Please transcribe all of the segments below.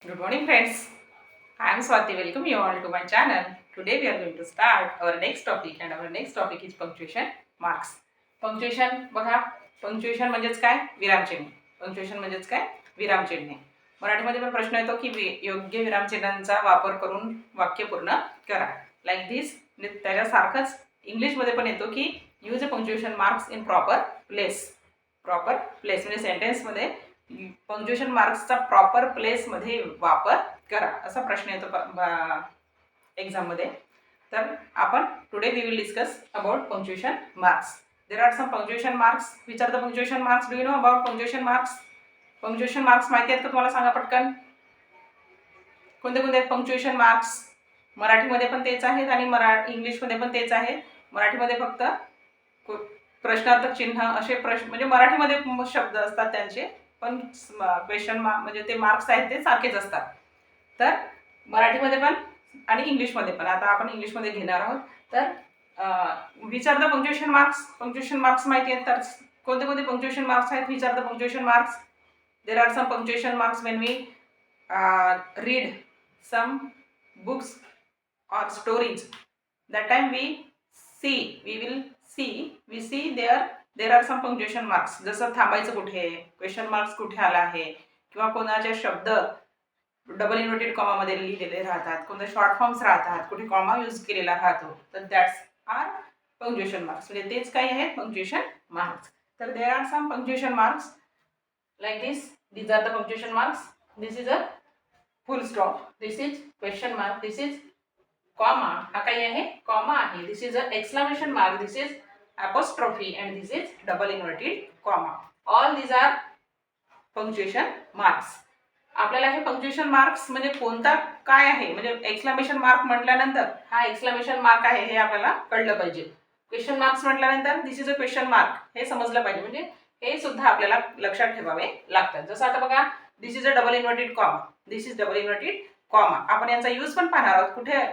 Good morning, friends. I am Swati. Welcome you all to my channel. Today we are going to start our next topic, and our next topic is punctuation marks. Punctuation बघा, punctuation म्हणजेच काय? विरामचिन्ह. Punctuation म्हणजेच काय? विरामचिन्हे. मराठीमध्ये पण प्रश्न येतो की योग्य विरामचिन्हांचा वापर करून वाक्य पूर्ण करा. लाईक दिस. त्याच्यासारखंच इंग्लिशमध्ये पण येतो की use a punctuation marks in proper place. Proper place म्हणजे सेंटेन्समध्ये पंक्च्युएशन मार्क्सचा प्रॉपर प्लेसमध्ये वापर करा असा प्रश्न येतो एक्झाममध्ये. तर आपण today we will discuss about punctuation marks. There are some punctuation marks. Which are the punctuation marks? Do you know about punctuation marks? Punctuation marks माहिती आहेत का तुम्हाला? सांगा पटकन. कोणते कोणते आहेत पंक्च्युएशन मार्क्स? मराठीमध्ये पण तेच आहेत आणि इंग्लिशमध्ये पण तेच आहे. मराठीमध्ये फक्त प्रश्नार्थक चिन्ह असे प्रश्न म्हणजे मराठीमध्ये शब्द असतात त्यांचे, पण क्वेश्चन मार्क म्हणजे ते मार्क्स आहेत ते सारखेच असतात. तर मराठीमध्ये पण आणि इंग्लिशमध्ये पण. आता आपण इंग्लिशमध्ये घेणार आहोत. तर which are the punctuation marks? Punctuation marks माहिती आहेत तर कोणते कोणते पंक्च्युएशन मार्क्स आहेत? Which are the punctuation marks? There are some punctuation marks when we read some books or stories. That time we see there are some punctuation marks. जसं थांबायचं कुठे, question marks कुठे आला आहे, किंवा कोणाचे शब्द डबल इन्व्हर्टेड कॉमामध्ये लिहिलेले राहतात, कोणते शॉर्ट फॉर्म्स राहतात, कुठे कॉमा यूज केलेला राहतो, तर दॅट्स आर पंक्च्युएशन मार्क्स. म्हणजे तेच काही आहेत पंक्च्युएशन मार्क्स. तर there are some punctuation marks like this. These are the punctuation marks. This is a full stop, this is question mark, this is comma. हा काही आहे? कॉमा आहे. This is a exclamation mark, this is apostrophe, and this is double inverted comma. All these are punctuation marks. आपल्याला हे punctuation marks म्हणजे कोणता काय आहे, म्हणजे एक्सक्लेमेशन मार्क म्हटल्यानंतर हा एक्सक्लेमेशन मार्क आहे हे आपल्याला कळलं पाहिजे. क्वेश्चन मार्क्स म्हटल्यानंतर दिस इज अ क्वेश्चन मार्क हे समजलं पाहिजे. म्हणजे हे सुद्धा आपल्याला लक्षात ठेवावे लागतात. जसं आता बघा, this is a double inverted comma, this is double inverted comma. आपण यांचा यूज पण पाहणार आहोत, कुठे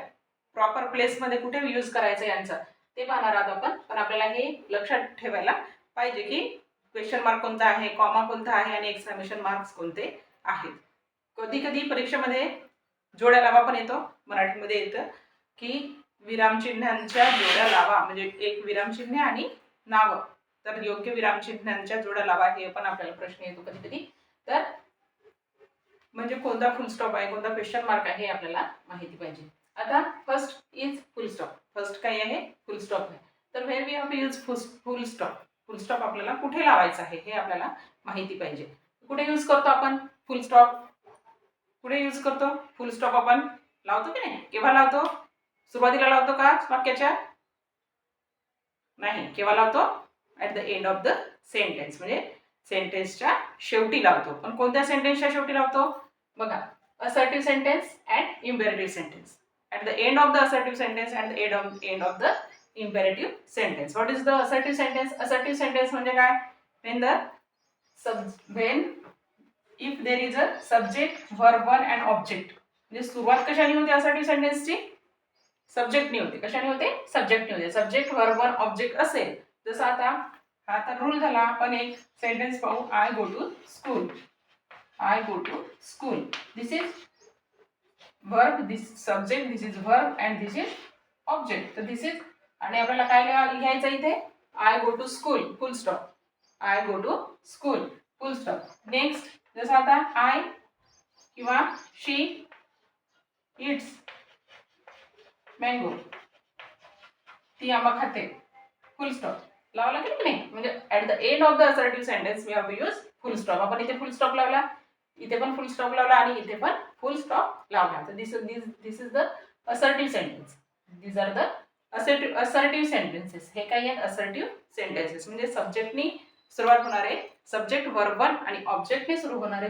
प्रॉपर प्लेसमध्ये कुठे यूज करायचं यांचा ते पाहणार आहोत आपण. पण आपल्याला हे लक्षात ठेवायला पाहिजे की क्वेश्चन मार्क कोणता आहे, कॉमा कोणता आहे आणि एक्सक्लेमेशन मार्क्स कोणते आहेत. कधी कधी परीक्षेमध्ये जोड्या लावा पण येतो. मराठीमध्ये येतं की विरामचिन्हांच्या जोड्या लावा, म्हणजे एक विरामचिन्ह आणि नावं. तर योग्य विरामचिन्हांच्या जोड्या लावा हे पण आपल्याला प्रश्न येतो कधी कधी. तर म्हणजे कोणता फुल स्टॉप आहे, कोणता क्वेश्चन मार्क आहे हे आपल्याला माहिती पाहिजे. आता first is full stop. First काय आहे? फुल स्टॉप आहे. तर where we have to use full stop. Full stop आपल्याला कुठे लावायचा आहे हे आपल्याला माहिती पाहिजे. कुठे यूज करतो आपण फुल स्टॉप? कुठे यूज करतो फुल स्टॉप? आपण लावतो की नाही? केव्हा लावतो? सुरुवातीला लावतो का वाक्याच्या? नाही. केव्हा लावतो? At the end of the sentence, म्हणजे सेंटेन्सच्या शेवटी लावतो. पण कोणत्या सेंटेन्सच्या शेवटी लावतो? बघा, assertive sentence and imperative sentence. At the end of the assertive sentence and the end of the imperative sentence. What is the assertive sentence? Assertive sentence म्हणजे काय? When if there is a subject, verb and object. म्हणजे सुरुवात कशाने होते assertive sentence ची? सब्जेक्टने होते. कशाने होते? सब्जेक्टने होते. सब्जेक्ट, वर्ब, ऑब्जेक्ट असेल. जसं आता रूल झाला. आपण एक सेंटेन्स पाहू. I go to school. I go to school. This is verb, this is subject, this is verb and this is object. तर this is आणि आपल्याला काय लिहायचं इथे? I go to school, full stop. I go to school, full stop. Next, जसं आता I किंवा she eats mango. ती आंबा खाते. Full stop. लावला की नाही? म्हणजे at the end of the assertive sentence we have to use full stop. आपण इथे फुल स्टॉप लावला, इथे पण फुल स्टॉप लावला आणि इथे पण फुल स्टॉप लावला. तर this is the assertive sentence. These are the assertive sentences. हे काही आहेत असर्टिव्ह सेंटेन्सेस. म्हणजे सब्जेक्टनी सुरुवात होणारे, सब्जेक्ट, वर्ब आणि ऑब्जेक्टने सुरू होणारे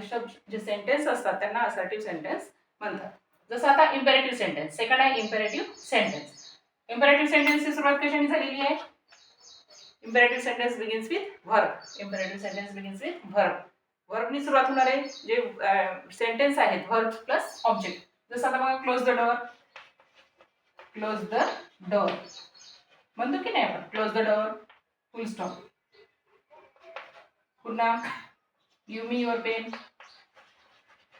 जे सेंटेन्स असतात त्यांना असर्टिव्ह सेंटेन्स म्हणतात. जसं आता इम्पेरेटिव्ह सेंटेन्स. सेकंड आहे इम्पेरेटिव्ह सेंटेन्स. इम्पेरेटिव्ह सेंटेन्सची सुरुवात कशाने झालेली आहे? Imperative sentence begins with verb. Imperative sentence begins with verb. वर्बनी सुरुवात होणारे जे सेंटेन्स आहेत वर्ब प्लस ऑब्जेक्ट. जसं आता बघा, close the door. Close the door म्हणतो की नाही आपण? Close the door, full stop. पुन्हा give me your pen.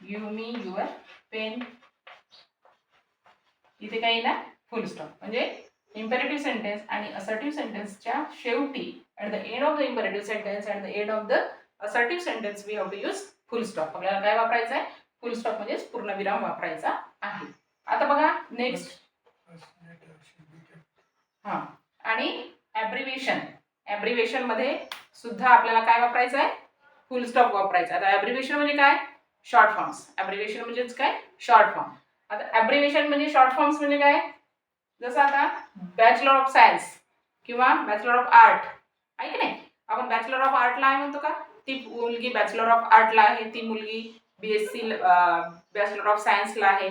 Give me your pen. इथे काही ना फुल स्टॉप. म्हणजे इम्पेरेटिव्ह सेंटेन्स आणि असर्टिव्ह सेंटेन्सच्या शेवटी at the end of the imperative sentence at the end of the assertive sentence we have to use full stop. आपल्याला काय वापरायचं आहे? फुल स्टॉप म्हणजे पूर्णविराम वापरायचा आहे. आता बघा नेक्स्ट. हां, आणि ॲब्रिव्हिएशन. ॲब्रिव्हिएशन मध्ये सुद्धा आपल्याला काय वापरायचं आहे? फुल स्टॉप वापरायचा. आता ॲब्रिव्हिएशन म्हणजे काय? Short forms. ॲब्रिव्हिएशन म्हणजेच काय? Short form. आता ॲब्रिव्हिएशन म्हणजे शॉर्ट फॉर्म्स म्हणजे काय? जसं आता बॅचलर ऑफ सायन्स किंवा बॅचलर ऑफ आर्ट आहे की नाही. आपण बॅचलर ऑफ आर्टला आहे म्हणतो का? ती मुलगी बॅचलर ऑफ आर्टला आहे, ती मुलगी BSc बॅचलर ऑफ सायन्सला आहे,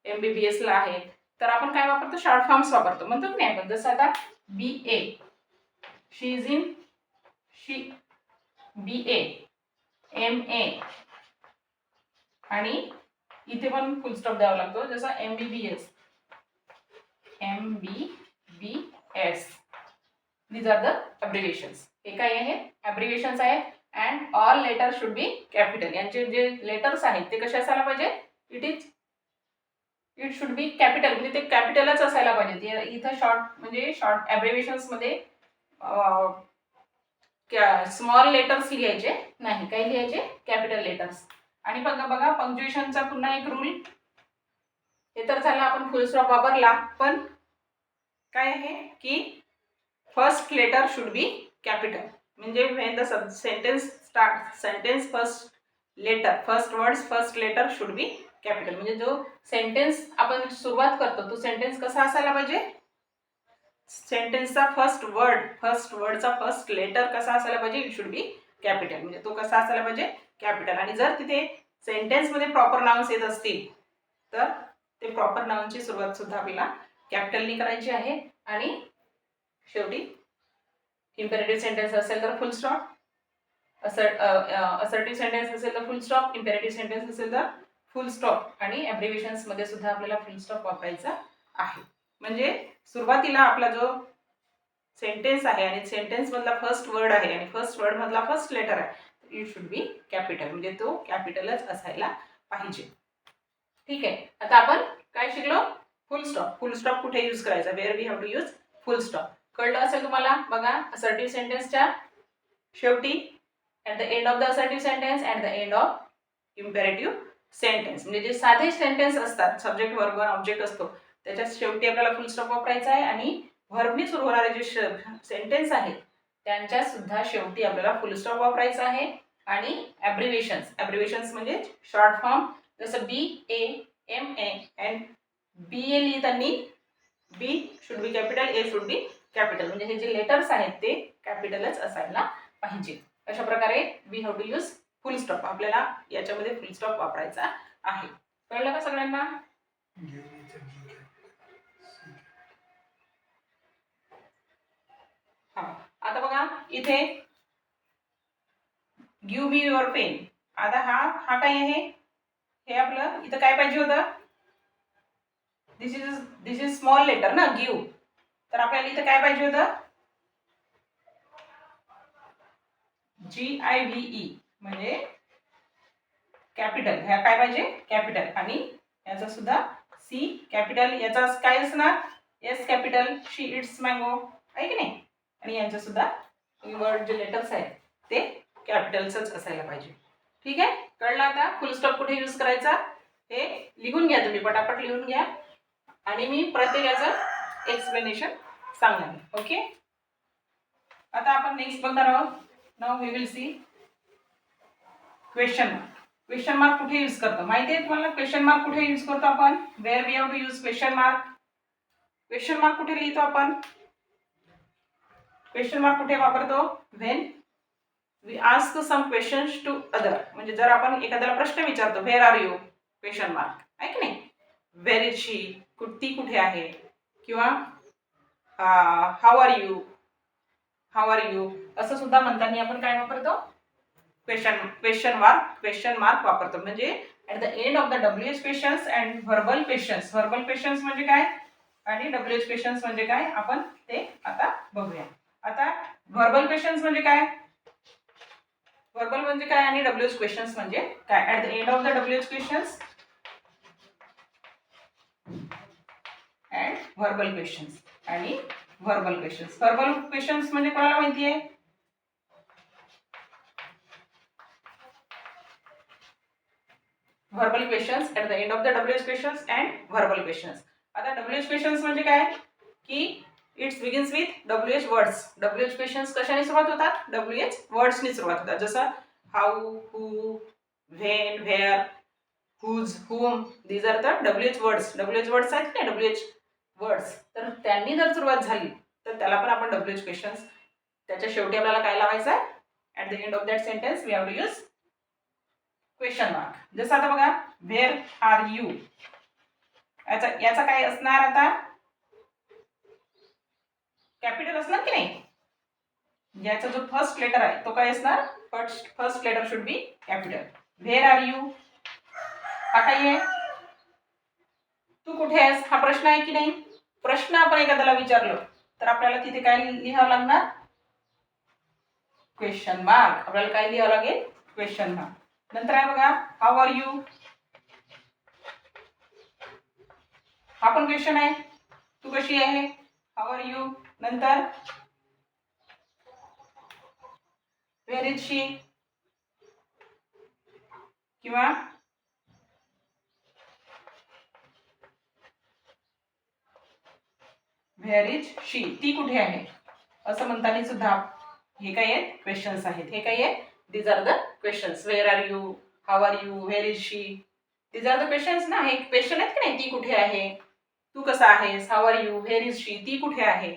MBBS ला आहे. तर आपण काय वापरतो? शॉर्ट फॉर्म्स वापरतो म्हणतो की नाही आपण. जसं आता BA, she is in, she BA, MA, आणि इथे पण फुल स्टॉप द्यावा लागतो. जसं MBBS, MBBS. These are the abbreviations. हे काय आहे? abbreviations आहेत. and all letters should be capital. यांचे जे लेटर्स आहेत ते कसे असायला पाहिजे? It should be capital. म्हणजे ते कॅपिटलच असायला पाहिजे. इथं शॉर्ट म्हणजे शॉर्ट ॲब्रिव्हिएशन्स मध्ये स्मॉल लेटर्स लिहायचे नाही. काय लिहायचे? Capital letters. आणि बघा पंक्च्युएशनचा पुन्हा एक रूल. हे तर झालं आपण फुल स्टॉप वापरला, पण काय आहे की first letter should be capital. म्हणजे when the sentence start, sentence first letter, first words first letter should be capital. म्हणजे जो सेंटेन्स आपण सुरुवात करतो तो सेंटेन्स कसा असायला पाहिजे? सेंटेन्सचा फर्स्ट वर्डचा फर्स्ट लेटर कसा असायला पाहिजे? It should be capital. म्हणजे तो कसा असायला पाहिजे? कॅपिटल. आणि जर तिथे सेंटेन्समध्ये प्रॉपर नाउन्स येत असतील तर ते प्रॉपर नाउनची सुरुवात सुद्धा आपल्याला कॅपिटलनी करायची आहे. आणि शेवटी इम्पेरेटिव्ह सेंटेन्स असेल तर फुल स्टॉप, असर्टिव्ह सेंटेन्स असेल तर फुल स्टॉप, इम्पेरेटिव्ह सेंटेन्स असेल तर फुल स्टॉप. आणि ॲब्रिव्हिएशन्स मध्ये सुद्धा आपल्याला फुल स्टॉप वापरायचा आहे. म्हणजे सुरुवातीला आपला जो सेंटेन्स आहे आणि सेंटेन्स मधला फर्स्ट वर्ड आहे आणि फर्स्ट वर्ड मधला फर्स्ट लेटर आहे, इट शुड बी कॅपिटल. म्हणजे तो कॅपिटलच असायला पाहिजे. ठीक आहे. आता आपण काय शिकलो? Full stop. फुल स्टॉप कुठे यूज करायचा? Where we have to use full stop. कळलं असेल तुम्हाला. बघा असर्टिव्ह सेंटेन्सच्या शेवटी, at the end of the assertive sentence, at the end of imperative sentence. म्हणजे जे साधे सेंटेन्स असतात, सब्जेक्ट वर्ब ऑब्जेक्ट असतो, त्याच्या शेवटी आपल्याला फुल स्टॉप वापरायचा आहे. आणि व्हर्बनी सुरू होणारे जे सेंटेन्स आहेत त्यांच्या सुद्धा शेवटी आपल्याला फुल स्टॉप वापरायचा आहे. आणि ॲब्रिव्हिएशन्स म्हणजे शॉर्ट फॉर्म. जसं BAMA अँड BA लिहिताना B should be capital, A should be capital. म्हणजे हे जे लेटर्स आहेत ते कॅपिटलच असायला पाहिजे. अशा प्रकारे we have to use full stop. आपल्याला याच्यामध्ये फुल स्टॉप वापरायचा आहे. कळलं का सगळ्यांना? हा, आता बघा इथे गिव्ह मी युअर पेन. आता हा काय आहे? हे आपलं इथं काय पाहिजे होतं? दिस इज स्मॉल लेटर ना, गिव्ह. तर आपल्याला इथं काय पाहिजे होतं? GIVE म्हणजे कॅपिटल. ह्या काय पाहिजे? कॅपिटल. आणि याचा सुद्धा C कॅपिटल. याचा काय असणार? S capital. She it's mango आहे की नाही. आणि यांचं सुद्धा वर्ड जे लेटर्स आहेत ते कॅपिटल्सच असायला पाहिजे. ठीक आहे. कळलं आता फुल स्टॉप कुठे यूज करायचा? हे लिहून घ्या तुम्ही, पटापट लिहून घ्या. आणि मी प्रत्येकाचं एक्सप्लेनेशन सांगणार. ओके. आता आपण नेक्स्ट बघणार आहोत. Now we will see question mark. Question mark कुठे यूज करतो माहिती आहे तुम्हाला? क्वेश्चन मार्क कुठे यूज करतो आपण? Where we have to use question mark. Question mark कुठे लिहितो आपण? क्वेश्चन मार्क कुठे वापरतो? When we ask some questions to other. म्हणजे जर आपण एखाद्याला प्रश्न विचारतो, where are you? Question mark आहे की नाही. Where is she? ती कुठे आहे? किंवा how are you, how are you असं सुद्धा म्हणताना आपण काय वापरतो? क्वेश्चन मार्क वापरतो. म्हणजे at the end of the WH questions and verbal questions. Verbal questions म्हणजे काय आणि WH क्वेश्चन्स म्हणजे काय आपण ते आता बघूया. आता व्हर्बल क्वेश्चन्स म्हणजे काय? व्हर्बल म्हणजे काय आणि डब्ल्यूएच क्वेश्चन्स म्हणजे काय? At the end of the WH questions and verbal questions आणि व्हर्बल क्वेश्चन्स. व्हर्बल क्वेश्चन्स म्हणजे कोणाला माहिती आहे? Verbal questions at the end of the WH questions and verbal questions. आता डब्ल्यूएच क्वेश्चन्स म्हणजे काय की it's begins with WH words. WH questions कशाने सुरुवात होतात? डब्ल्यूएच वर्ड्सनी सुरुवात होतात. जसं how, who, when, where, whose, whom, these are the WH words. WH words आहेत ना, डब्ल्यूएच वर्ड्स. तर त्यांनी जर सुरुवात झाली तर त्याला पण आपण डब्ल्यूएच क्वेश्चन्स. त्याच्या शेवटी आपल्याला काय लावायचं आहे? At the end of that sentence we have to use question mark. जसं आता बघा, व्हेअर आर यू, याचा काय असणार? आता कॅपिटल असणार की नाही? याचा जो फर्स्ट लेटर आहे तो काय असणार? First letter should be capital. Where are you हा काय आहे? तू कुठे आहेस हा प्रश्न आहे की नाही? प्रश्न आपण एखाद्याला विचारलो तर आपल्याला तिथे काय लिहावं लागणार? Question mark. आपल्याला काय लिहावं लागेल? Question mark. नंतर आहे बघा, हाऊ आर यू, हा पण क्वेश्चन आहे. तू कशी आहे? How are you. नंतर वेअर इज शी किंवा व्हेअर इज शी, ती कुठे आहे असं म्हणताना सुद्धा हे काय आहेत? क्वेश्चन्स आहेत. हे काय आहेत? These are the questions. Where are you, how are you, where is she, these are the questions ना. हे क्वेश्चन आहेत की नाही? ती कुठे आहे, तू कसा आहेस, how are you, where is she, ती कुठे आहे.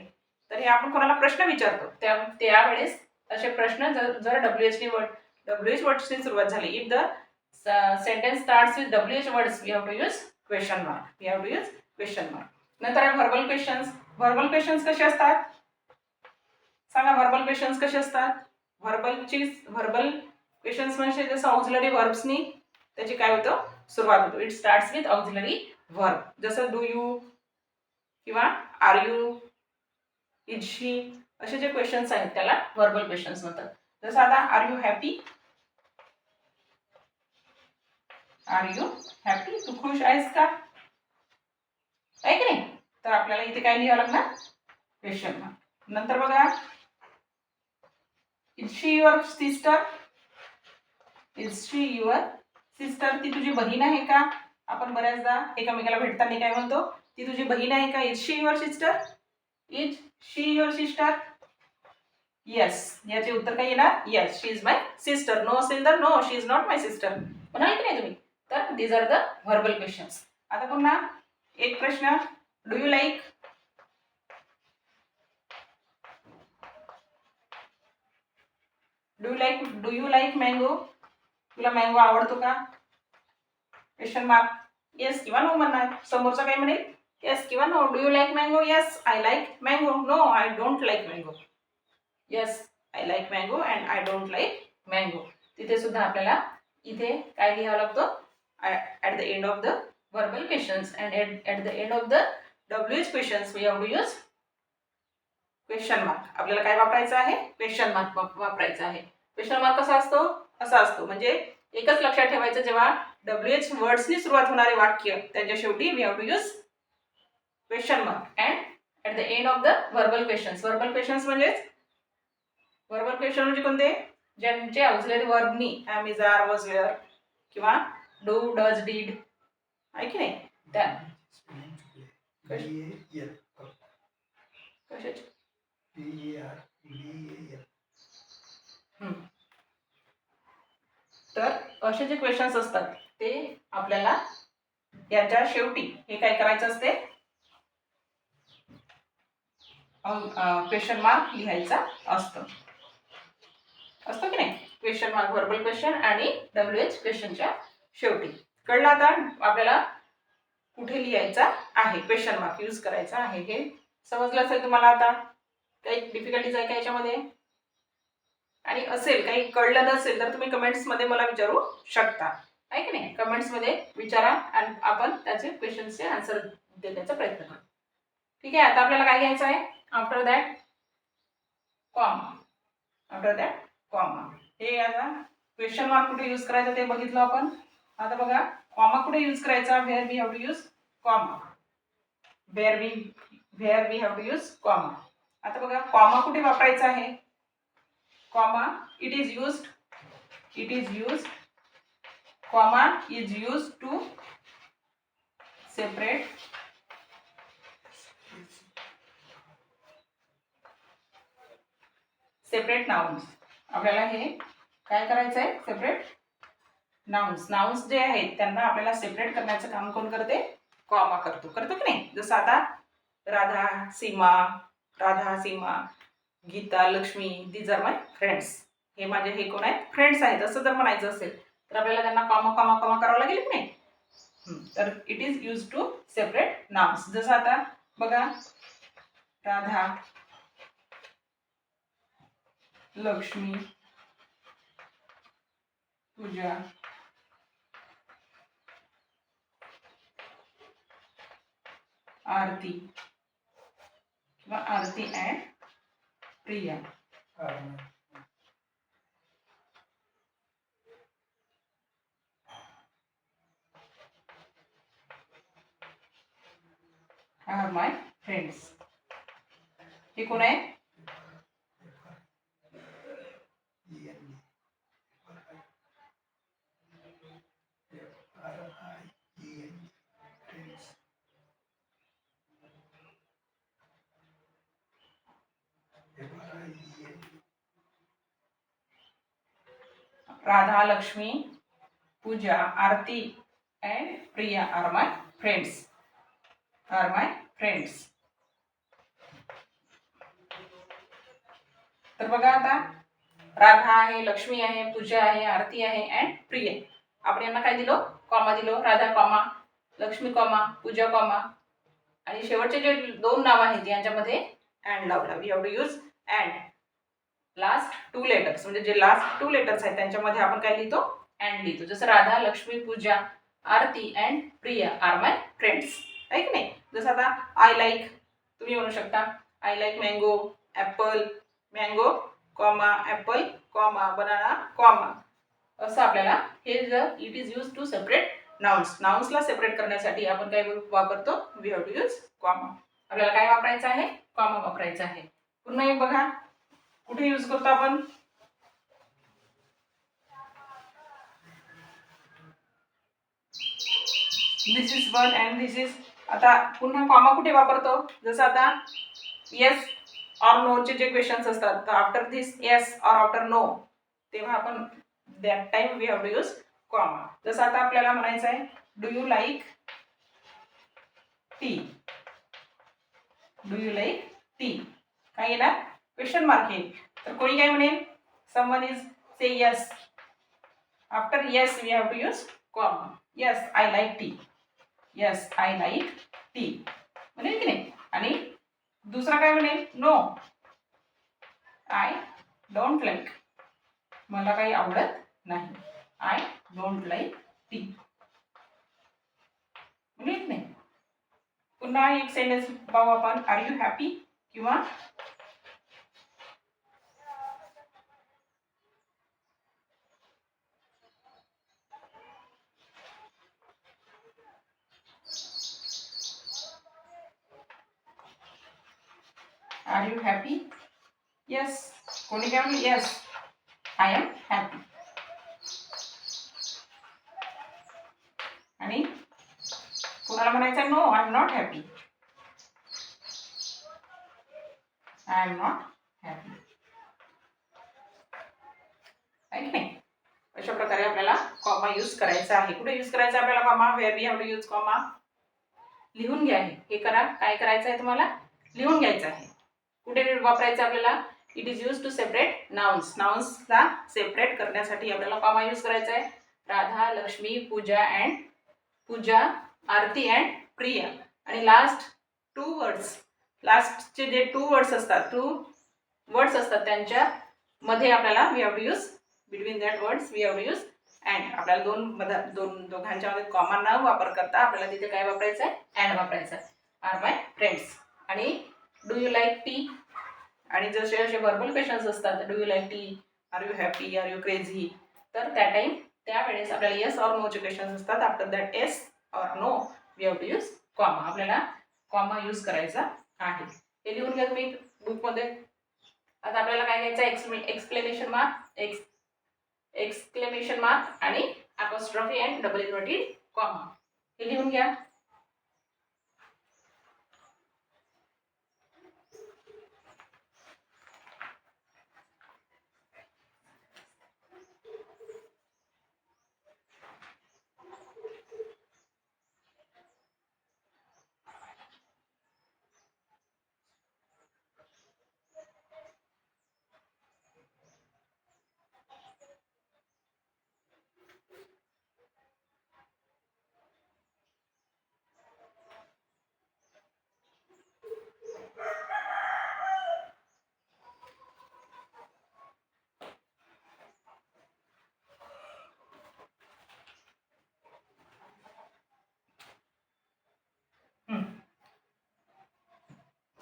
तर हे आपण कोणाला प्रश्न विचारतो त्यावेळेस असे प्रश्न जर डब्ल्यूएच वर्ड्सनी सुरुवात झाली, if the sentence starts with WH words we have to use question mark. We have to use question mark. नंतर आहे व्हर्बल क्वेश्चन्स. व्हर्बल क्वेश्चन्स कसे असतात सांगा? व्हर्बल क्वेश्चन्स कसे असतात? व्हर्बल क्वेश्चन्स म्हणजे जसं ऑक्झिलरी व्हर्ब्सनी त्याची काय होतं? सुरुवात होतो. It starts with auxiliary verb. जसं डू यू किंवा आर यू, इज शी, असे जे क्वेश्चन्स आहेत त्याला व्हर्बल क्वेश्चन्स म्हणतात. जसं आता are you happy, are you happy, तू खुश आहेस का, आहे की नाही? तर आपल्याला इथे काय लिहावं लागणार? Question mark. नंतर बघा, is she your sister, is she your sister, ती तुझी बहीण आहे का? आपण बऱ्याचदा एकमेकाला भेटताना काय म्हणतो? ती तुझी बहीण आहे का? Is she your sister, is she your sister. Yes, याचे उत्तर काय येणार? Yes, she is my sister. No असेल तर no, she is not my sister म्हणाल की नाही तुम्ही? तर these are the verbal questions. आता पुन्हा एक प्रश्न, do you like, do you like mango, तुला मँगो आवडतो का? Question mark. येस किंवा नो म्हणणार. समोरचा काय म्हणेल? येस किंवा no. Do you like mango? Yes, I like mango. No, I don't like mango. Yes, I like mango and I don't like mango. तिथे सुद्धा आपल्याला इथे काय लिहावं लागतं? At the end of the verbal questions and at the end of the WH questions we have to use question mark. आपल्याला काय वापरायचं आहे? क्वेश्चन मार्क वापरायचा आहे. क्वेश्चन मार्क कसा असतो? असा असतो. म्हणजे एकच लक्षात ठेवायचं, जेव्हा डब्ल्यूएच वर्ड्सनी सुरुवात होणारे वाक्य त्याच्या शेवटी we have to use question mark and at the end of the verbal questions. Verbal questions verbal question म्हणजे कोणते? ज्यांचे ऑक्झिलरी वर्बनी am, is, are, was, were किंवा डू, डज, डीड, आहे की नाही? त्या कशाचे? तर असे जे क्वेश्चन्स असतात ते आपल्याला याच्या शेवटी हे काय करायचं असते? क्वेश्चन मार्क लिहायचा असतो की नाही? क्वेश्चन मार्क व्हर्बल क्वेश्चन आणि डब्ल्यूएच क्वेश्चनच्या शेवटी. कळलं आता आपल्याला कुठे लिहायचा आहे? क्वेश्चन मार्क यूज करायचा आहे. हे समजलं असेल तुम्हाला. आता काही डिफिकल्टीज आहे का याच्यामध्ये? आणि असेल काही कळलं नसेल तर तुम्ही कमेंट्समध्ये मला विचारू शकता, आहे की नाही? कमेंट्समध्ये विचारा आणि आपण त्याचे क्वेश्चन्सचे आन्सर देण्याचा प्रयत्न करू. ठीक आहे. आता आपल्याला काय घ्यायचं आहे? After that comma. हे आता क्वेश्चन मार्क कुठे यूज करायचा ते बघितलं आपण. आता बघा कॉमा कुठे यूज करायचा, where we have to use comma, where we have to use comma. आता बघा कॉमा कुठे वापरायचा आहे, comma it is used comma is used to separate nouns. आपल्याला हे काय करायचं आहे, सेपरेट नाउन्स जे आहेत त्यांना आपल्याला सेपरेट करण्याचं काम कोण करते, कॉमा करतो की नाही. जसं आता Radha Seema Geeta Lakshmi these are my friends, हे माझे हे कोण आहेत, फ्रेंड्स आहेत असं जर म्हणायचं असेल तर आपल्याला त्यांना कॉमा कॉमा कॉमा करावं लागेल की नाही. तर it is use to separate nouns. जसं आता बघा राधा लक्ष्मी पूजा आरती किंवा Aarti and Priya. Are my friends. हे कोण आहे, Radha Lakshmi Pooja Aarti and Priya are my friends. तर बघा आता राधा आहे, लक्ष्मी आहे, पूजा आहे, आरती आहे अँड प्रिया. आपण यांना काय दिलो, कॉमा दिलो. Radha comma, Lakshmi comma, Puja comma आणि शेवटचे जे दोन नाव आहेत यांच्यामध्ये अँड लावला. We have to use and. Last two letters म्हणजे जे लास्ट टू लेटर्स आहेत त्यांच्यामध्ये आपण काय लिहितो, अँड लिहितो. जसं Radha Lakshmi Pooja Aarti and Priya are my friends, आहे की नाही. जसं आता आय लाईक, तुम्ही म्हणू शकता I like mango apple, mango comma apple comma banana comma. असं आपल्याला हे जर it is use to separate नाउन्सला सेपरेट करण्यासाठी आपण काय वापरतो, we have to use comma. आपल्याला काय वापरायचं आहे, कॉमा वापरायचा आहे. पुन्हा एक बघा कुठे यूज करतो आपण, this is one and this is. आता पुन्हा कॉमा कुठे वापरतो, जसं आता येस ऑर नो चे जे क्वेश्चन्स असतात तर after this yes or after no तेव्हा आपण that time we have to use comma. जसं आता आपल्याला म्हणायचं आहे डू यू लाईक टी, काय येणार, क्वेश्चन मार्क येईल. तर कोणी काय म्हणेल, someone is say yes, after yes we have to use comma. Yes I like tea, yes I like tea म्हणेल की नाही. आणि दुसरा काय म्हणेल, नो आय डोंट लाईक, मला काही आवडत नाही, आय डोंट लाईक टी म्हणेल की नाही. पुन्हा एक सेंटेन्स पाहू आपण, आर यू हॅपी किंवा आर यू हॅपी, येस. कोणी काय म्हणलं, येस आय एम हॅपी. आणि कोणाला म्हणायचं, no I am not happy, I am not happy, आहे की नाही. अशा प्रकारे आपल्याला कॉमा यूज करायचा आहे. कुठे यूज करायचा आपल्याला comma, where we have to use comma. लिहून घ्या, हे करा. काय करायचं आहे तुम्हाला, लिहून घ्यायचं आहे. कुठे वापरायचं आपल्याला, it is use to separate नाउन्सला सेपरेट करण्यासाठी आपल्याला कॉमा यूज करायचा आहे. राधा लक्ष्मी पूजा आरती अँड प्रिया. आणि लास्ट टू वर्ड्स, लास्टचे जे टू वर्ड्स असतात त्यांच्या मध्ये आपल्याला we have to use, between that words we have to use and. आपल्याला दोघांच्या मध्ये कॉमा न वापर करता आपल्याला तिथे काय वापरायचं आहे, अँड वापरायचं आहे. Are my friends. आणि डू यू लाईक टी, आणि जसे असे वर्बल क्वेश्चन्स असतात, do you like tea, are you happy, are you crazy, तर त्यावेळेस आपल्याला येस ऑर नोचे क्वेश्चन्स असतात. After that yes or no we have to use comma. आपल्याला कॉमा यूज करायचा आहे. हे लिहून घ्या तुम्ही बुकमध्ये. आता आपल्याला काय घ्यायचं, एक्सप्लेनेशन मार्क, एक्सक्लेमेशन मार्क आणि apostrophe and double inverted comma. हे लिहून घ्या.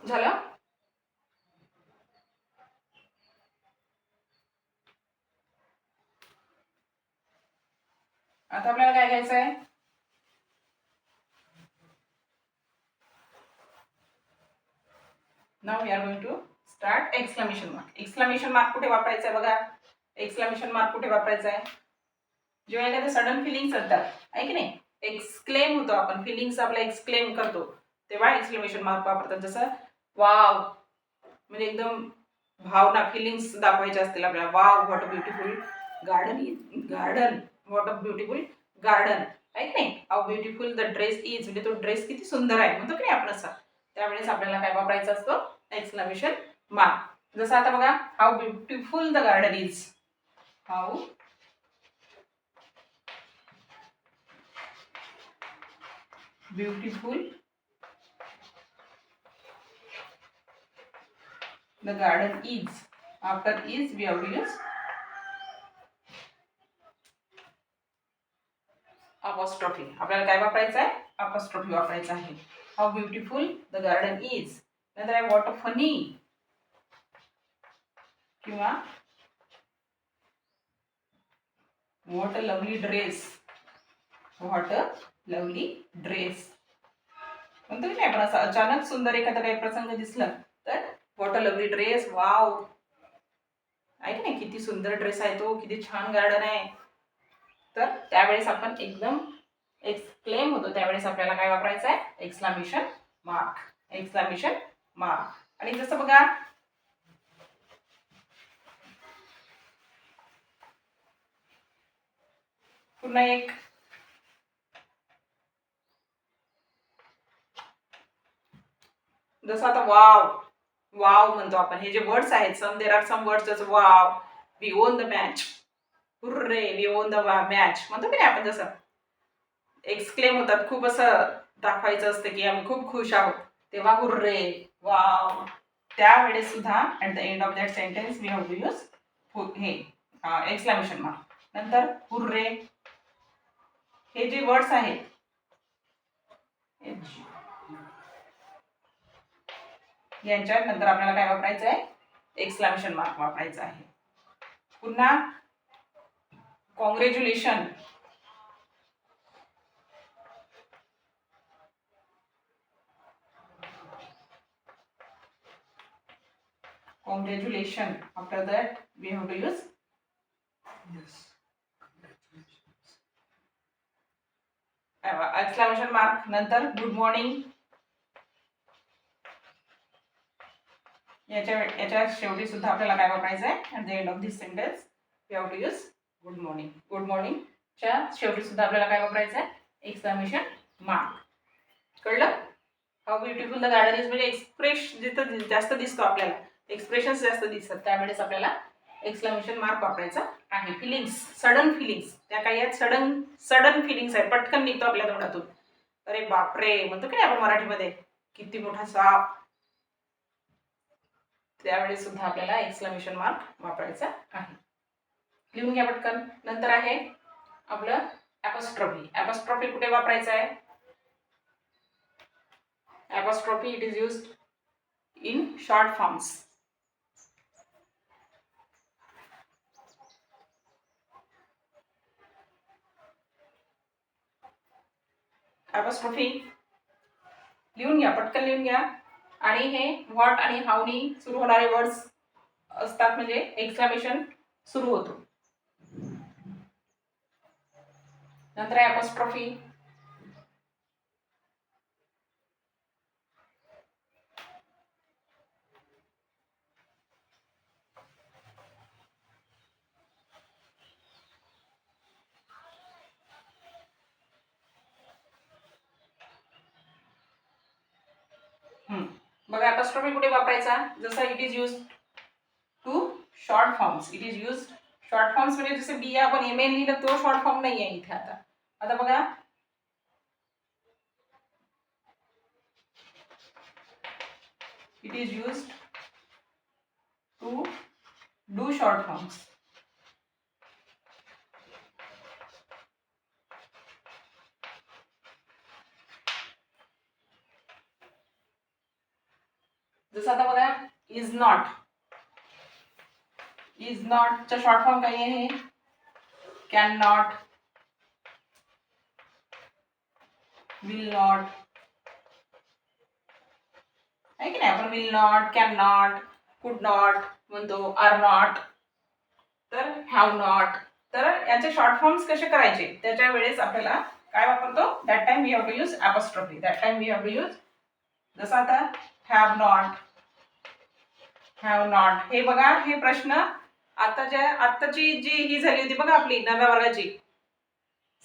झालं. आता आपल्याला काय घ्यायचं आहे, now we are going to start exclamation mark. Exclamation mark कुठे वापरायचा आहे बघा. एक्सक्लेमेशन मार्क कुठे वापरायचा आहे, जेव्हा एखाद्या सडन फिलिंग्स असतात आहे की नाही, एक्सक्लेम होतो आपण, फिलिंग्स आपल्या एक्सक्लेम करतो तेव्हा एक्सक्लेमेशन मार्क वापरतात. जसं वाव म्हणजे एकदम भावना, फिलिंग्स दाखवायचे असतील आपल्याला. Wow what a beautiful garden, what a beautiful garden आहे की नाही. How beautiful the dress is, म्हणजे तो ड्रेस किती सुंदर आहे म्हणतो की नाही आपण असं. त्यावेळेस आपल्याला काय वापरायचं असतं, एक्सक्लेमेशन मार्क. जसं आता बघा, how beautiful the garden is, how beautiful the garden is. After is we have to use apostrophe. आपल्याला काय वापरायचं आहे, apostrophe वापरायचं आहे. How beautiful the garden is. नंतर आहे what a funny किंवा what a lovely dress, what a lovely dress म्हणतो की नाही आपण. असं अचानक सुंदर एखादा काही प्रसंग दिसला तर what a lovely dress, wow आहे की नाही, किती सुंदर ड्रेस आहे तो, किती छान गार्डन आहे. तर त्यावेळेस आपण एकदम एक्सक्लेम होतो, त्यावेळेस आपल्याला काय वापरायचं आहे, एक्सक्लेमेशन मार्क. Exclamation mark. आणि जसं बघा, पुन्हा एक जसं आता वाव, वाव म्हणतो आपण. हे जे वर्ड्स आहेत, देर आर सम वर्ड्स जसं wow, we won the match, hurray we won the match म्हणतो की नाही आपण. जसं एक्सक्लेम होतात, खूप असं दाखवायचं असतं की आम्ही खूप खुश आहोत, तेव्हा हुर्रे, वाव. त्यावेळेस सुद्धा at the end of that sentence we have to use हे एक्सक्लेमेशन मार्क. नंतर हुर्रे हे जे वर्ड्स आहेत, यांच्या नंतर आपल्याला काय वापरायचं आहे, एक्सक्लेमेशन मार्क वापरायचा आहे. पुन्हा congratulation, congratulations. After that we have to use yes, exclamation mark. नंतर गुड मॉर्निंग, याच्या शेवटी सुद्धा आपल्याला काय वापरायचं आहे, at the end of this sentence we have to use good morning. Good मॉर्निंगच्या शेवटी सुद्धा आपल्याला काय वापरायचं आहे, एक्सक्लेमेशन मार्क. कळलं. How beautiful the garden is म्हणजे एक्सप्रेस जिथं जास्त दिसतो आपल्याला, एक्सप्रेशन्स जास्त दिसतात, त्यावेळेस आपल्याला एक्सक्लेमेशन मार्क वापरायचा आहे. फिलिंग्स, सडन फिलिंग्स, त्या काही आहेत सडन फिलिंग्स आहेत, पटकन निघतो आपल्या तोंडातून, अरे बापरे म्हणतो की नाही आपण मराठीमध्ये, किती मोठा साप, त्यावेळेस सुद्धा आपल्याला एक्सक्लेमेशन मार्क वापरायचा आहे. लिहून घ्या पटकन. नंतर आहे आपलं अपॉस्ट्रॉफी. अपॉस्ट्रॉफी कुठे वापरायचं आहे, apostrophe it is used in short forms. ॲपॉस्ट्रोफी लिहून घ्या, पटकन लिहून घ्या. आणि हे व्हॉट आणि हाऊनी सुरू होणारे वर्ड्स असतात, म्हणजे एक्सक्लेमेशन सुरू होतो. नंतर ॲपॉस्ट्रोफी, बघा ॲपॉस्ट्रोफी कुठे वापरायचा, जसं it is use to short forms. It is use short forms म्हणजे जसं बी आपण एम ए लिहिलं तो शॉर्ट फॉर्म नाही आहे इथे. आता बघा it is use to do short forms. जसं आता बघा इज नॉट. इज नॉटचा शॉर्ट फॉर्म काय आहे, कॅन नॉट, विल नॉट, आहे की नाही. आपण विल नॉट, कॅन नॉट, कुड नॉट म्हणतो, आर नॉट, तर हॅव नॉट. तर याचे शॉर्ट फॉर्म्स कसे करायचे त्याच्या वेळेस आपल्याला काय वापरतो, that time we have to use apostrophe. That time we have to use. जसं आता हॅव नॉट, हॅव नॉट. हे बघा हे प्रश्न आत्ताची जी ही झाली होती बघा आपली 9व्या वर्गाची,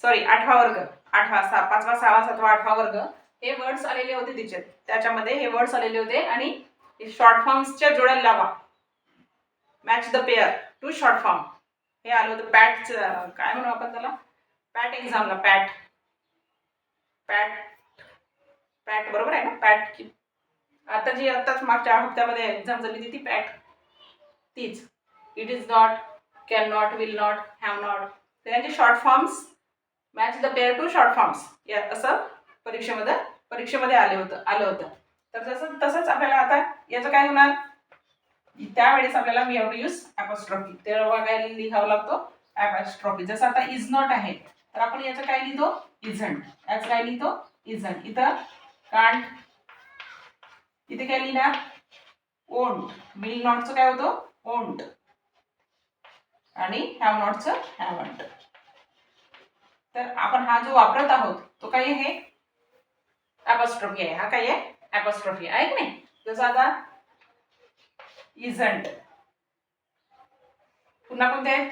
सॉरी 8वा वर्ग, 8वा 5वा 6वा 7वा 8वा वर्ग, हे वर्ड्स आलेले होते त्याच्यामध्ये हे वर्ड्स आलेले होते. आणि शॉर्ट फॉर्म्सच्या जोड्या लावा, match the pair to short form, हे आलं होतं. पॅटचं काय म्हणू आपण त्याला, पॅट एक्झामला, पॅट पॅट पॅट बरोबर आहे ना, पॅट. आताच मागच्या हप्त्यामध्ये एक्झाम झाली होती ती पॅट, तीच. It is not, can not, will not, have not, त्यांचे short forms match the pair to short forms, या असं परीक्षेमध्ये आलं होतं. तर तसंच आपल्याला आता याचं काय होणार, त्यावेळेस आपल्याला वी हॅव टू यूज ॲपॉस्ट्रोफी. तेव्हा काय लिहावं लागतो, ॲपॉस्ट्रोफी. जसं आता इज नॉट आहे तर आपण याचं काय लिहितो, इझंट. याचं काय लिहितो, इझंट. इथं कांट, इथे काय लिहिणार, ओंट. विल नॉटचं काय होतं, ओंट. आणि हॅव नॉटचं हॅवंट. तर आपण हा जो वापरत आहोत तो काय आहे, ॲपॉस्ट्रोफी आहे. हा काय आहे, ॲपॉस्ट्रोफी आहे की नाही. जसं आता इझंट, पुन्हा कोणते आहेत,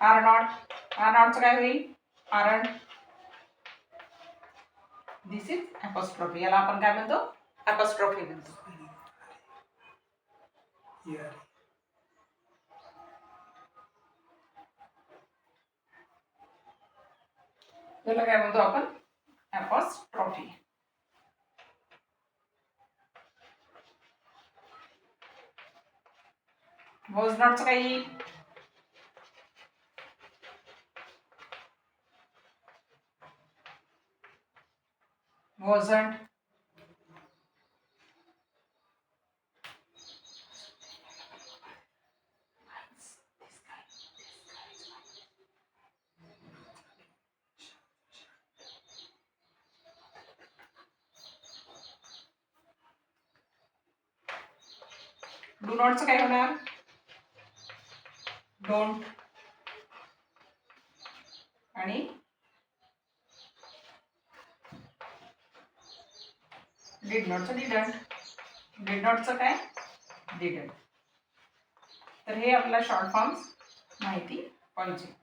आर नॉट. आर नॉटचं काय होईल, आरंट. This is ॲपॉस्ट्रोफी. याला आपण काय म्हणतो, ॲपॉस्ट्रोफी म्हणतो. त्याला काय म्हणतो आपण, ॲपॉस्ट्रोफी. वॉज नॉटचं काय येईल, wasn't. डू नॉटचं काय होणार, डोंट. आणि डिड नॉटचं डिडंट. डिड नॉटचं काय, डिडंट. तर हे आपल्याला शॉर्ट फॉर्म्स माहिती पाहिजे.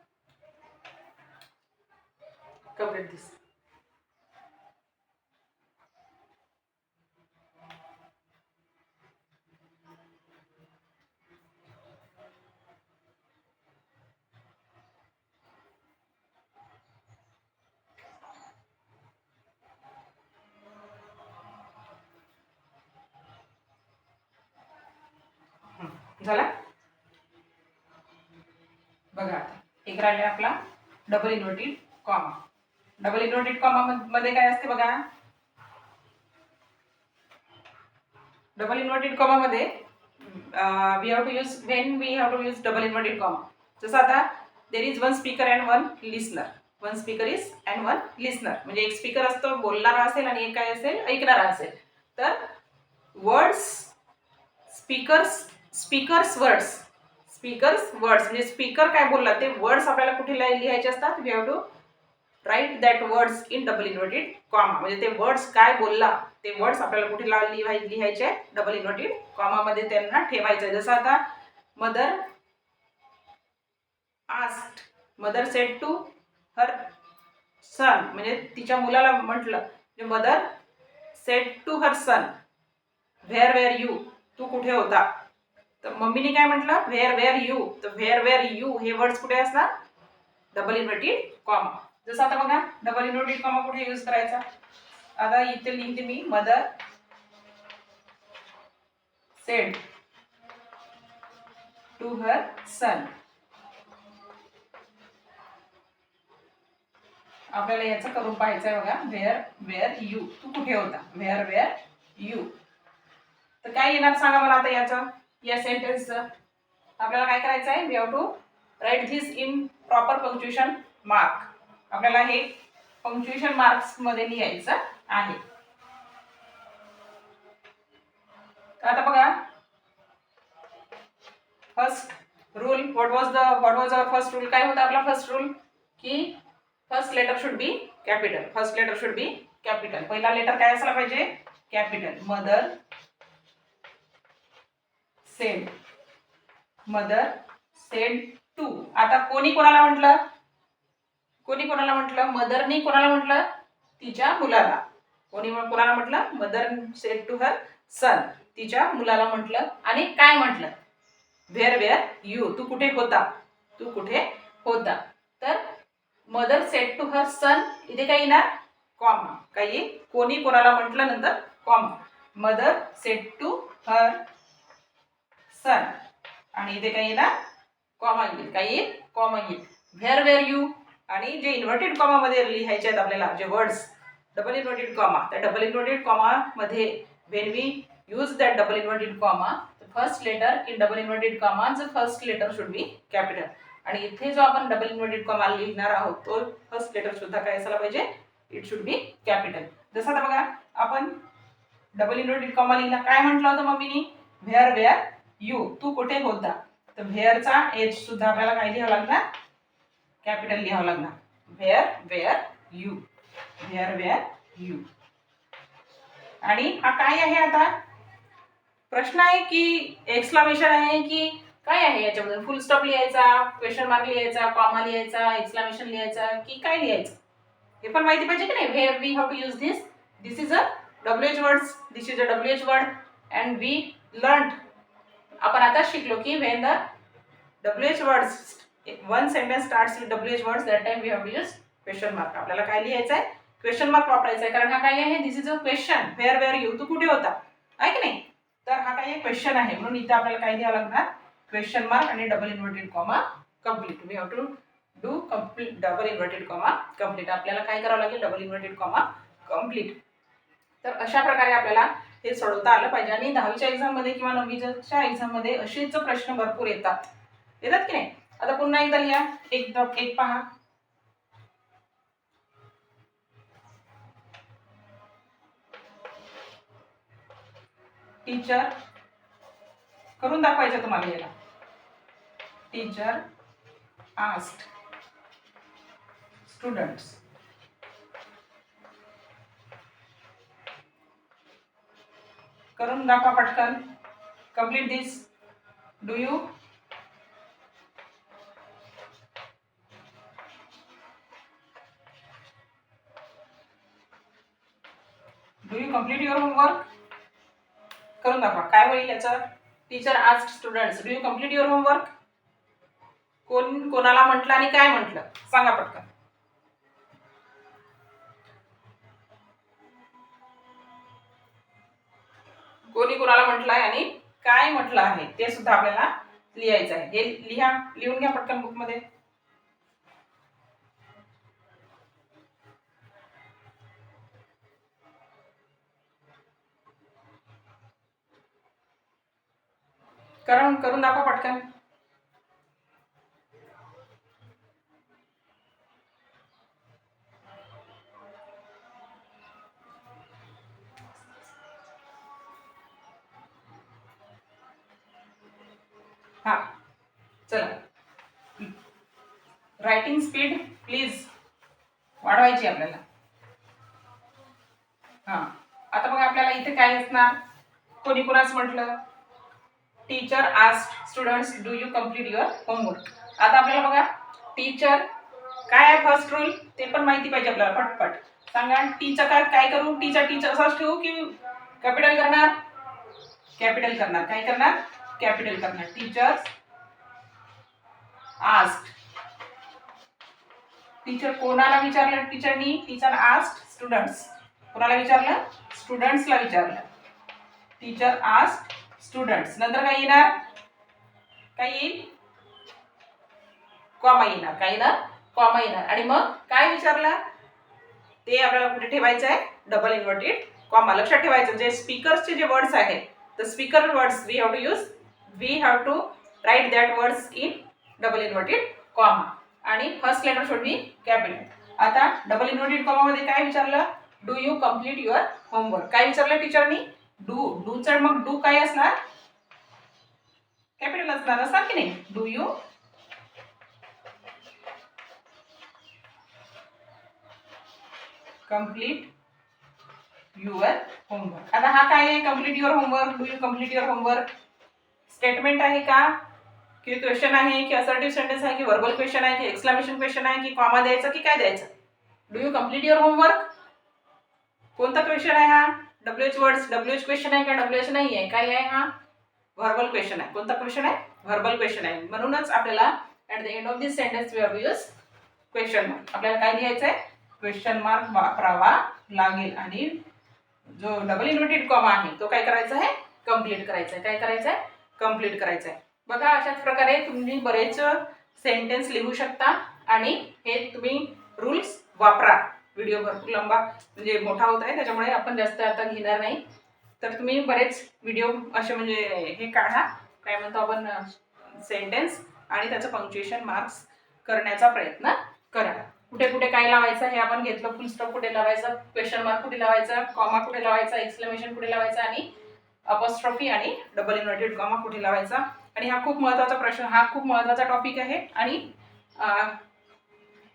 Complete this. झाला. बघा आता एक राहिला आपला double inverted comma. Double inverted comma मध्ये काय असते बघा, डबल इन्व्हर्टेड कॉमा मध्ये we have to use when we have to use double inverted comma. जसं आता there is one speaker and one listener. One speaker is and one listener. म्हणजे एक speaker असतो बोलणारा असेल आणि एक काय असेल ऐकणारा असेल. तर वर्ड्स स्पीकर्स वर्ड्स म्हणजे स्पीकर काय बोलला ते वर्ड्स आपल्याला कुठे लिहायचे असतात. We have to write that words in double inverted comma. म्हणजे ते वर्ड्स काय बोलला ते वर्ड्स आपल्याला कुठे लिहायचे डबल इन्व्हर्टेड कॉमामध्ये त्यांना ठेवायचं. जसं आता mother asked, mother said to her son म्हणजे तिच्या मुलाला म्हटलं. Mother said to her son where you, तू कुठे होता. तर मम्मीने काय म्हटलं व्हेअर यू. तर व्हेअर यू हे वर्ड्स कुठे असणार डबल इन्व्हर्टेड कॉमा. जसं आता बघा डबल इन्व्हर्टेड कॉमा कुठे यूज करायचा. आता इथे लिहिते मी mother said to her son. आपल्याला याचं करून पाहायचं आहे बघा. व्हेअर यू, तू कुठे होता. Where you. तर काय येणार सांगा मला आता याचं या सेंटेन्सचं. आपल्याला काय करायचं आहे. We have to write this in proper punctuation mark. आपल्याला हे पंक्च्युएशन मार्क्स मध्ये लिहायचं आहे. आता बघा first rule what was our first rule. काय होता आपला फर्स्ट रूल की first letter should be capital. First letter should be capital. पहिला लेटर काय असला पाहिजे कॅपिटल. Mother said to. आता कोणी कोणाला म्हटलं मदरनी कोणाला म्हटलं तिच्या मुलाला. कोणाला म्हटलं मदर सेड टू हर सन, तिच्या मुलाला म्हटलं. आणि काय म्हटलं व्हेअर यू, तू कुठे होता. तर mother said to her son इथे काय येणार कॉमा. काही कोणी कोणाला म्हटलं नंतर comma. Mother said to her son आणि इथे काय येणार कॉमा येईल. काही कॉमा येईल. व्हेअर यू आणि जे इन्व्हर्टेड कॉमा मध्ये लिहायचे आहेत आपल्याला जे वर्ड्स डबल इन्व्हर्टेड कॉमा. त्या डबल इन्व्हर्टेड कॉमा मध्ये when we use that double inverted comma first letter in double inverted comma the first letter should be capital. आणि इथे जो आपण डबल इन्व्हर्टेड कॉमा लिहिणार आहोत तो फर्स्ट लेटर सुद्धा काय असायला पाहिजे इट शुड बी कॅपिटल. जसं आता बघा आपण डबल इन्व्हर्टेड कॉमा लिहिला. काय म्हटलं होतं मम्मीनी व्हेअर यू, तू कुठे होता. तर व्हेअरचा एच सुद्धा आपल्याला काय लिहावं लागणार कॅपिटल लिहावं लागणार. Where you. आणि हा काय आहे आता प्रश्न आहे की एक्सक्लामेशन आहे की काय आहे याच्यामध्ये. फुल स्टॉप लिहायचा, क्वेश्चन मार्क लिहायचा, कॉमा लिहायचा, एक्सक्लामेशन लिहायचा की काय लिहायचं हे पण माहिती पाहिजे की नाही. Where we have to use this is a WH words. This is a WH word and we learn. आपण आता शिकलो की when the WH words one sentence starts with WH words that time we have to use question mark. आपल्याला काय लिहायचं आहे question mark वापरायचा आहे. कारण हा काय आहे this is a question. Where you, तू कुठे होता आहे की नाही. तर हा काही क्वेश्चन आहे म्हणून इथे आपल्याला काय द्यावं लागणार क्वेश्चन मार्क आणि double inverted comma complete. We have to do complete double inverted comma complete. आपल्याला काय करावं लागेल डबल इन्व्हर्टेड कॉमा कंप्लीट. तर अशा प्रकारे आपल्याला हे सोडवता आलं पाहिजे. आणि 10वीच्या एक्झाम मध्ये किंवा 9वीच्या एक्झाम मध्ये असेच प्रश्न भरपूर येतात की नाही. आता पुन्हा एकदा लिहा. एक पहा. टीचर करून दाखवायचं तुम्हाला याला. Teacher asked students. करून दाखवा पटकन. Complete this. Do you complete your homework. करून दाखवा काय होईल याचं. Teacher asked students do you complete your homework. कोण कोणाला म्हटलं आणि काय म्हटलं सांगा पटकन. कोणी कोणाला म्हटलंय आणि काय म्हटलं आहे ते सुद्धा आपल्याला लिहायचं आहे. हे लिहून घ्या पटकन बुक मध्ये. करून दाखवा पटकन. हा चला, रायटिंग स्पीड प्लीज वाढवायची आपल्याला. हा आता बघा आपल्याला इथे काय असणार, कोणी कोणाच म्हटलं, teacher asked students do you complete your homework. आता आपल्याला बघा टीचर काय आहे फर्स्ट रूल ते पण माहिती पाहिजे आपल्याला. पटपट सांगा. टीचर काय करू, टीचर असाच ठेवू की कॅपिटल करणार? कॅपिटल करणार. काय करणार? कॅपिटल करणार. Teachers asked. टीचर कोणाला विचारलं? टीचरनी. Teacher asked students. कोणाला विचारलं? स्टुडंट्सला विचारलं. Teacher asked students. नंतर काय येणार? काय येईल? कॉमा येणार. काय येणार? कॉमा येणार. आणि मग काय विचारलं ते आपल्याला कुठे ठेवायचं आहे? Double inverted comma. लक्षात ठेवायचं जे स्पीकर्सचे जे वर्ड्स आहेत, the speaker words we have to write that words in double inverted comma. आणि first letter should be capital. आता डबल इन्व्हर्टेड कॉमा मध्ये काय विचारलं? Do you complete your homework. काय विचारलं टीचरनी? डू च मग डू काय असणार? कॅपिटल असणार की नाही? Do you complete your homework. आता हा काय आहे? Complete your homework. Do you complete your homework statement आहे का, की क्वेश्चन आहे, की असर्टिव्ह सेंटेन्स आहे, की वर्बल क्वेश्चन आहे, की एक्सक्लेमेशन क्वेश्चन आहे, की कॉमा द्यायचं, की काय द्यायचं? Do you complete your homework कोणता क्वेश्चन आहे हा? WH words. डब्ल्यूएच क्वेश्चन आहे का? डब्ल्यूएच नाही आहे. काय आहे हा? व्हर्बल क्वेश्चन आहे. कोणता क्वेश्चन आहे? व्हर्बल क्वेश्चन आहे. म्हणूनच आपल्याला at the end of this sentence we have use question mark. आपल्याला काय लिहायचं आहे? क्वेश्चन मार्क वापरावा लागेल. आणि जो डबल इन्व्हर्टेड कॉमा आहे तो काय करायचा आहे? कंप्लीट करायचा आहे. काय करायचं आहे? कंप्लीट करायचं आहे. बघा अशाच प्रकारे तुम्ही बरेच सेंटेन्स लिहू शकता आणि हे तुम्ही रूल्स वापरा. व्हिडिओ भरपूर लंबा म्हणजे मोठा होत आहे त्याच्यामुळे आपण जास्त आता घेणार नाही. तर तुम्ही बरेच व्हिडिओ असे म्हणजे हे काढा, काय म्हणतो आपण, सेंटेन्स, आणि त्याचं पंक्च्युएशन मार्क्स करण्याचा प्रयत्न करा. कुठे कुठे काय लावायचं हे आपण घेतलं. फुल स्टॉप कुठे लावायचा, क्वेश्चन मार्क कुठे लावायचा, कॉमा कुठे लावायचा, एक्सक्लेमेशन कुठे लावायचा, आणि अपॉस्ट्रॉफी आणि डबल इन्व्हर्टेड कॉमा कुठे लावायचा. आणि हा खूप महत्त्वाचा प्रश्न, हा खूप महत्त्वाचा टॉपिक आहे. आणि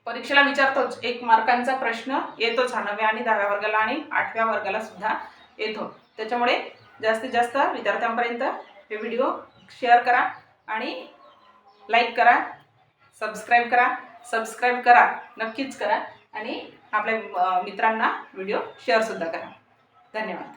परीक्षेला विचारतोच. 1 मार्कांचा प्रश्न येतोच हा 9व्या आणि 10व्या वर्गाला आणि 8व्या वर्गाला सुद्धा येतो. त्याच्यामुळे जास्तीत जास्त विद्यार्थ्यांपर्यंत हे व्हिडिओ शेअर करा आणि लाईक करा, सबस्क्राईब करा, नक्कीच करा. आणि आपल्या मित्रांना व्हिडिओ शेअर सुद्धा करा. धन्यवाद.